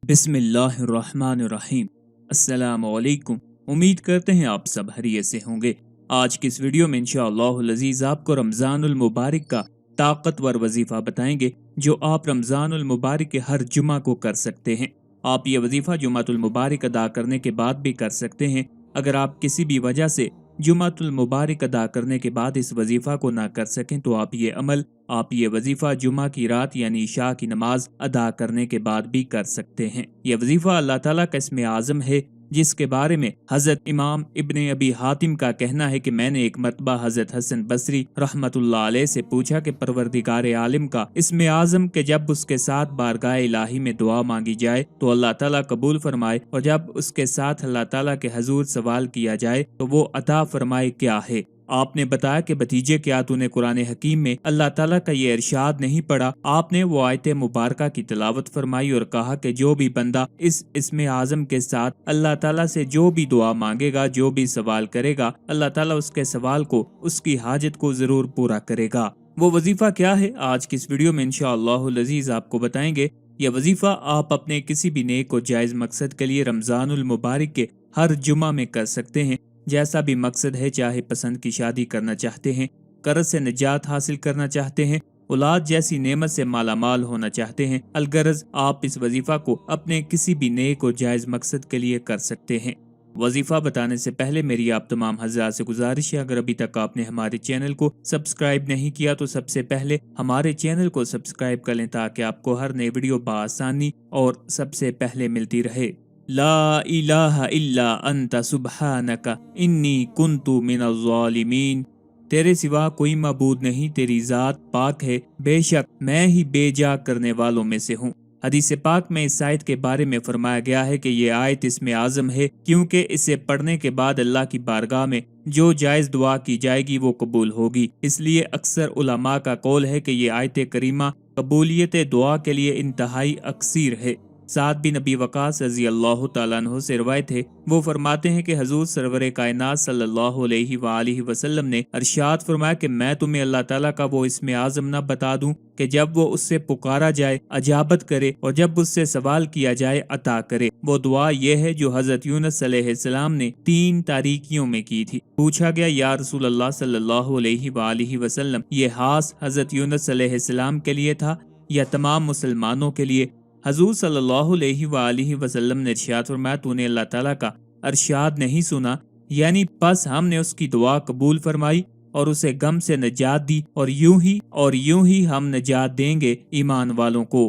बिस्मिल्लाहिर्रहमानिर्रहीम। अस्सलामुअलैकुम। उम्मीद करते हैं आप सब खैरियत से होंगे। आज की इस वीडियो में इंशाअल्लाहुल अज़ीज़ आपको रमज़ानुल मुबारक का ताकतवर वजीफ़ा बताएंगे जो आप रमज़ानुल मुबारक के हर जुमा को कर सकते हैं। आप ये वजीफ़ा जुमातुल मुबारक अदा करने के बाद भी कर सकते हैं। अगर आप किसी भी वजह से जुमातुल मुबारक अदा करने के बाद इस वजीफ़ा को ना कर सकें तो आप ये वजीफ़ा जुमा की रात यानी इशा की नमाज अदा करने के बाद भी कर सकते हैं। यह वजीफ़ा अल्लाह ताला का इस्मे आज़म है जिसके बारे में हज़रत इमाम इब्ने अबी हातिम का कहना है कि मैंने एक मरतबा हज़रत हसन बसरी रहमतुल्लाह अलैह से पूछा कि परवरदिगार आलिम का इस्मे आज़म के जब उसके साथ बारगाह इलाही में दुआ मांगी जाए तो अल्लाह ताला कबूल फरमाए और जब उसके साथ अल्लाह ताला के हजूर सवाल किया जाए तो वो अता फरमाए क्या है। आपने बताया कि भतीजे क्या तूने कुरान हकीम में अल्लाह ताला का ये इरशाद नहीं पढ़ा। आपने वो आयत मुबारका की तिलावत फरमाई और कहा कि जो भी बंदा इस इस्मे आज़म के साथ अल्लाह ताला से जो भी दुआ मांगेगा, जो भी सवाल करेगा, अल्लाह ताला उसके सवाल को, उसकी हाजत को जरूर पूरा करेगा। वो वजीफा क्या है आज की इस वीडियो में इंशाअल्लाहुल अज़ीज़ आपको बताएंगे। यह वजीफा आप अपने किसी भी नेक और जायज मकसद के लिए रमजानुल मुबारक के हर जुमा में कर सकते हैं। जैसा भी मकसद है, चाहे पसंद की शादी करना चाहते हैं, कर्ज से निजात हासिल करना चाहते हैं, औलाद जैसी नेमत से मालामाल होना चाहते हैं, अलगरज आप इस वजीफा को अपने किसी भी नेक और जायज मकसद के लिए कर सकते हैं। वजीफा बताने से पहले मेरी आप तमाम हज़रात से गुजारिश है, अगर अभी तक आपने हमारे चैनल को सब्सक्राइब नहीं किया तो सबसे पहले हमारे चैनल को सब्सक्राइब कर लें ताकि आपको हर नई वीडियो बआसानी और सबसे पहले मिलती रहे। ला इलाहा इल्ला अंता सुब्हानका इन्नी कुन्तु मिनज़ ज़ालिमीन। तेरे सिवा कोई मबूद नहीं, तेरी जात पाक है, बेशक मैं ही बेजा करने वालों में से हूँ। हदीस पाक में इस आयत के बारे में फरमाया गया है कि ये आयत इसमें आज़म है क्योंकि इसे पढ़ने के बाद अल्लाह की बारगाह में जो जायज़ दुआ की जाएगी वो कबूल होगी। इसलिए अक्सर उलमा का कौल है कि ये आयत करीमा कबूलियत दुआ के लिए इंतहाई अक्सीर है। साद बिन नबी वकास रज़ी अल्लाह तआला अन्हु से रिवायत है, वो फरमाते हैं कि हजूर सरवर कायनात सल्लल्लाहु अलैहि वसल्लम ने अरशाद फरमाया कि मैं तुम्हें अल्लाह ताला का वो इस्मे आज़म न बता दूं कि जब वो उससे पुकारा जाए अजाबत करे और जब उससे सवाल किया जाए अता करे। वो दुआ ये है जो हजरत यूनुस अलैहिस्सलाम ने 3 तारीकियों में की थी। पूछा गया या रसूल अल्लाह सल्लल्लाहु अलैहि वसल्लम ये खास हजरत यूनुस अलैहिस्सलाम के लिए था या तमाम मुसलमानों के लिए? हजूर सल्लल्लाहु अलैहि वसल्लम ने इरशाद फरमाया तूने अल्लाह ताला का अरशाद नहीं सुना, यानी बस हमने उसकी दुआ कबूल फरमाई और उसे गम से निजात दी और यूं ही हम निजात देंगे ईमान वालों को।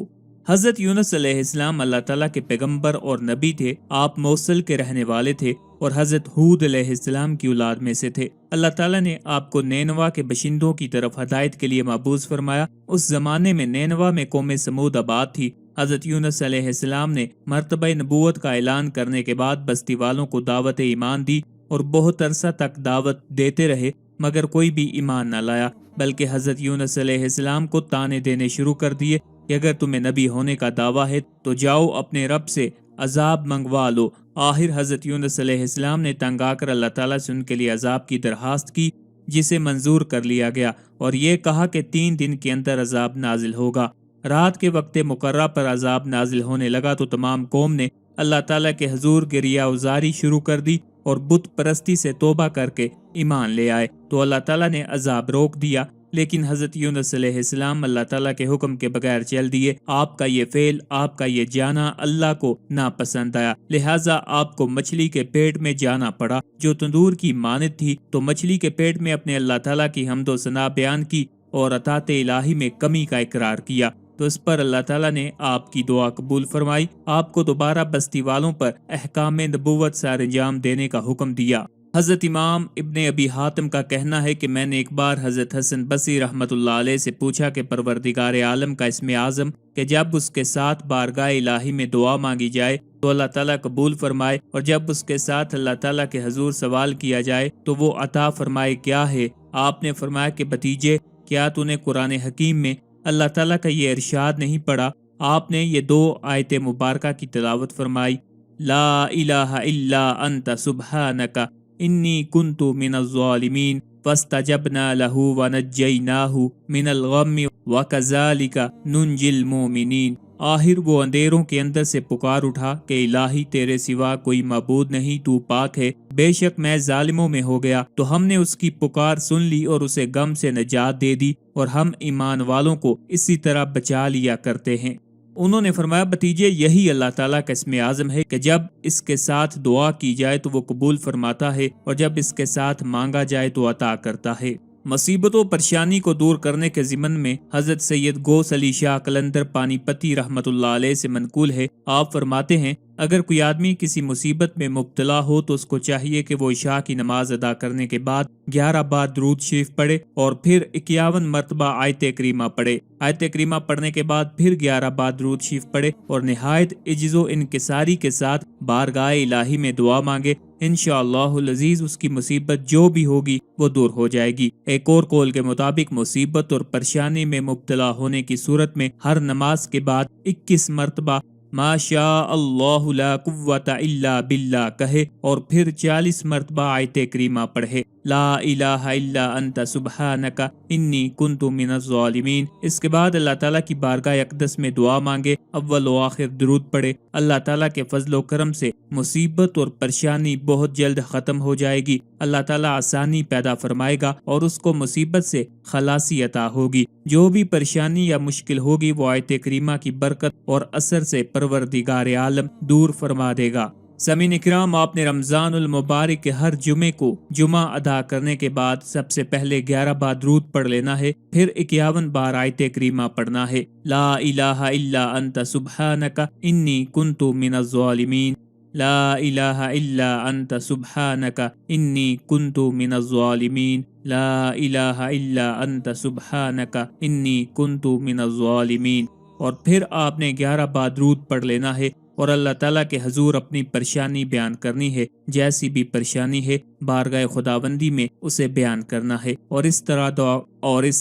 हजरत यूनुस अलैहिस्सलाम अल्लाह ताला के पैगंबर और नबी थे। आप मौसल के रहने वाले थे और हजरत हूद अलैहिस्सलाम की औलाद में से थे। अल्लाह ताला ने आपको नैनवा के बशिंदों की तरफ हदायत के लिए मबूस फरमाया। उस जमाने में नैनवा में कौम समूद आबाद थी। हजरत यूनुस अलैहिस्सलाम ने मर्तबा नबूवत का ऐलान करने के बाद बस्ती वालों को दावत ईमान दी और बहुत अरसा तक दावत देते रहे मगर कोई भी ईमान न लाया, बल्कि हजरत यूनुस अलैहिस्सलाम को ताने देने शुरू कर दिए कि अगर तुम्हें नबी होने का दावा है तो जाओ अपने रब से अजाब मंगवा लो। आखिर हजरत यूनुस अलैहिस्सलाम ने तंग आकर अल्लाह ताला से उनके लिए अजाब की दरखास्त की जिसे मंजूर कर लिया गया और ये कहा कि 3 दिन के अंदर अजाब नाजिल होगा। रात के वक्त मुकर्रा पर अजाब नाजिल होने लगा तो तमाम कौम ने अल्लाह ताला के हजूर गिरिया उजारी शुरू कर दी और बुत परस्ती से तौबा करके ईमान ले आए तो अल्लाह ताला ने अजाब रोक दिया। लेकिन हजरत यूनुस अलैहिस्सलाम अल्लाह ताला के हुक्म के बगैर चल दिए। आपका ये फेल, आपका ये जाना अल्लाह को नापसंद आया, लिहाजा आपको मछली के पेट में जाना पड़ा जो तंदूर की मानद थी। तो मछली के पेट में अपने अल्लाह ताला की हम्दो सना बयान की और अतात इलाही में कमी का इकरार किया तो इस पर अल्लाह ताला ने आपकी दुआ कबूल फरमाई, आपको दोबारा बस्ती वालों पर अहकाम नबूवत सर अंजाम देने का हुक्म दिया। हजरत इमाम इब्ने अबी हातिम का कहना है कि मैंने एक बार हजरत हसन बसरी रहमतुल्लाह अलैह से पूछा कि परवरदिगार आलम का इस्मे आज़म कि जब उसके साथ बारगाह इलाही में दुआ मांगी जाए तो अल्लाह ताला कबूल फरमाए और जब उसके साथ अल्लाह ताला के हजूर सवाल किया जाए तो वो अता फरमाए क्या है? आपने फरमाया कि भतीजे क्या तूने कुरान हकीम में अल्लाह ताला का ये इरशाद नहीं पढ़ा? आपने ये 2 आयत मुबारका की तिलावत फरमाई, ला इलाहा इल्ला अंता सुब्हानका इन्नी कुन्तु मिनज़ ज़ालिमीन फस्तजबना लहू व नज्जयनाहू मिनल गम्मि व कज़ालिका नुंजिल मोमिनीन। आखिर वो अंधेरों के अंदर से पुकार उठा कि इलाही तेरे सिवा कोई माबूद नहीं, तू पाक है, बेशक मैं जालिमों में हो गया। तो हमने उसकी पुकार सुन ली और उसे गम से निजात दे दी और हम ईमान वालों को इसी तरह बचा लिया करते हैं। उन्होंने फरमाया, भतीजे यही अल्लाह ताला का इस्म आज़म है कि जब इसके साथ दुआ की जाए तो वो कबूल फरमाता है और जब इसके साथ मांगा जाए तो अता करता है। मुसीबतों परेशानी को दूर करने के ज़िमन में हजरत सैयद गौस अली शाह कलंदर पानीपती रहमतुल्लाह अलैह से मनकूल है, आप फरमाते हैं, अगर कोई आदमी किसी मुसीबत में मुब्तला हो तो उसको चाहिए कि वो इशा की नमाज अदा करने के बाद 11 बार दुरूद शरीफ पढ़े और फिर 51 मरतबा आयत करीमा पढ़े। आयत करीमा पढ़ने के बाद फिर 11 बार दुरूद शरीफ पढ़े और निहायत इज्जो इनकिसारी के साथ बारगाह इलाही में दुआ मांगे। इंशाअल्लाहुल अजीज उसकी मुसीबत जो भी होगी वो दूर हो जाएगी। एक और कौल के मुताबिक मुसीबत और परेशानी में मुब्तला होने की सूरत में हर नमाज के बाद 21 मरतबा माशा अल्लाहु ला कुव्वता इल्ला बिल्लाह कहे और फिर 40 मरतबा आयत करीमा पढ़े, ला इलाहा इल्ला अंता सुब्हानका इन्नी कुन्तु मिनज़ ज़ालिमीन। इसके बाद अल्लाह ताला की बारगाह अक़दस में दुआ मांगे, अव्वल व आखिर दुरूद पढ़े। अल्लाह ताला के फजल व करम से मुसीबत और परेशानी बहुत जल्द खत्म हो जाएगी। अल्लाह ताला आसानी पैदा फरमाएगा और उसको मुसीबत से खलासी अता होगी। जो भी परेशानी या मुश्किल होगी वो आयत करीमा की बरकत और असर से परवरदिगार आलम दूर फरमा देगा। समीन इकराम, आपने रमजानुल मुबारक के हर जुमे को जुमा अदा करने के बाद सबसे पहले 11 बार दुरूद पढ़ लेना है, फिर 51 बार आयत करीमा पढ़ना है, ला इलाहा इल्ला अंता सुब्हानका इन्नी कुन्तु मिनज़ ज़ालिमीन, ला इलाहा इल्ला अंता सुब्हानका इन्नी कुन्तु मिनज़ ज़ालिमीन, ला इलाहा इल्ला अंता सुब्हानका इन्नी कुन्तु मिनज़ ज़ालिमीन। और फिर आपने 11 बार दुरूद पढ़ लेना है और अल्लाह ताला के हजूर अपनी परेशानी बयान करनी है। जैसी भी परेशानी है बारगाह खुदाबंदी में उसे बयान करना है और इस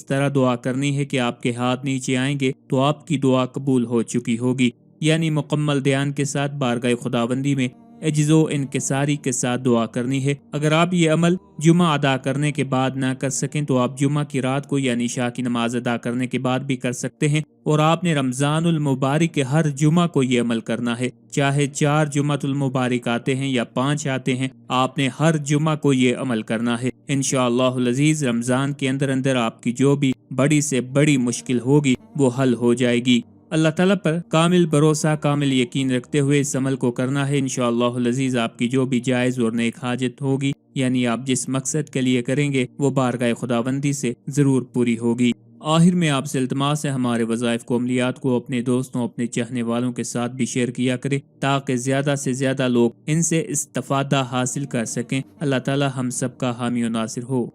तरह दुआ करनी है कि आपके हाथ नीचे आएंगे तो आपकी दुआ कबूल हो चुकी होगी। यानी मुकम्मल ध्यान के साथ बारगाह खुदाबंदी में एजिज़ो इनकिसारी के साथ दुआ करनी है। अगर आप ये अमल जुमा अदा करने के बाद ना कर सकें तो आप जुमा की रात को यानी इशा की नमाज अदा करने के बाद भी कर सकते हैं। और आपने रमजानुल मुबारक के हर जुमा को ये अमल करना है, चाहे 4 जुमातुल मुबारक आते हैं या 5 आते हैं, आपने हर जुमा को ये अमल करना है। इंशाअल्लाहुल अजीज रमजान के अंदर अंदर आपकी जो भी बड़ी से बड़ी मुश्किल होगी वो हल हो जाएगी। अल्लाह ताला पर कामिल भरोसा कामिल यकीन रखते हुए इस अमल को करना है। इंशाअल्लाहुल अजीज आपकी जो भी जायज़ और नेक हाजत होगी, यानी आप जिस मकसद के लिए करेंगे वो बारगाह खुदाबंदी से ज़रूर पूरी होगी। आखिर में आपसे इल्तिमास है हमारे वज़ाइफ को अमलियात को अपने दोस्तों अपने चाहने वालों के साथ भी शेयर किया करें ताकि ज़्यादा से ज़्यादा लोग इनसे इस्तिफ़ादा हासिल कर सकें। अल्लाह ताला हम सब का हामी और नासिर हो।